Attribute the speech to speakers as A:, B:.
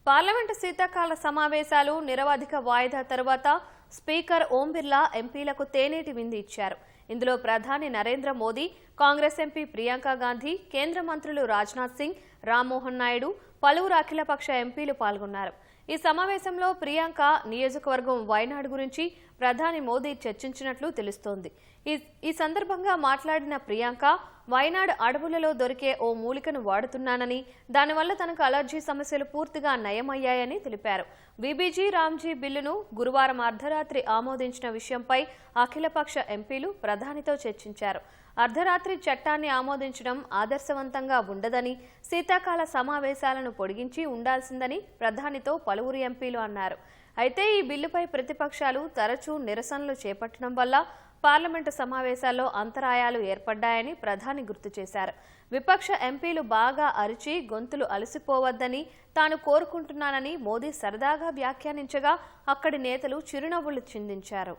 A: Parliament శీతాకాల సమావేశాలు నిరవధిక వాయిదా తర్వాత స్పీకర్ ఓం బిర్లా ఎంపీలకు తేనేటి విందు ఇచ్చారు. ఇందులో ప్రధాని నరేంద్ర మోదీ, కాంగ్రెస్ ఎంపీ ప్రియాంక గాంధీ, కేంద్ర మంత్రులు రాజ్నాథ్ సింగ్, రామ్మోహన్ నాయుడు, పలువురు అఖిలపక్ష ఎంపీలు పాల్గొన్నారు. ఈ సమావేశంలో ప్రియాంక నియోజకవర్గం వైనాడ్ గురించి ప్రధాని మోదీ చర్చించినట్లు తెలుస్తోంది. ఈ సందర్భంగా మాట్లాడిన ప్రియాంక, వైనాడ్ అడవులలో దొరికే ఓ మూలికను వాడుతున్నానని, దానివల్ల తనకు అలర్జీ సమస్యలు పూర్తిగా నయమయ్యాయని తెలిపారు. బీబీజీ రామ్జీ బిల్లును గురువారం అర్ధరాత్రి ఆమోదించిన విషయంపై అఖిలపక్ష ఎంపీలు ప్రధానితో చర్చించారు. అర్ధరాత్రి చట్టాన్ని ఆమోదించడం ఆదర్శవంతంగా ఉండదని, శీతాకాల సమావేశాలను పొడిగించి ఉండాల్సిందని ప్రధానితో పలువురు ఎంపీలు అన్నారు. అయితే ఈ బిల్లుపై ప్రతిపక్షాలు తరచూ నిరసనలు చేపట్టడం వల్ల పార్లమెంటు సమావేశాల్లో అంతరాయాలు ఏర్పడ్డాయని ప్రధాని గుర్తు చేశారు. విపక్ష ఎంపీలు బాగా అరిచి గొంతులు అలసిపోవద్దని తాను కోరుకుంటున్నానని మోదీ సరదాగా వ్యాఖ్యానించగా అక్కడి నేతలు చిరునవ్వులు చిందించారు.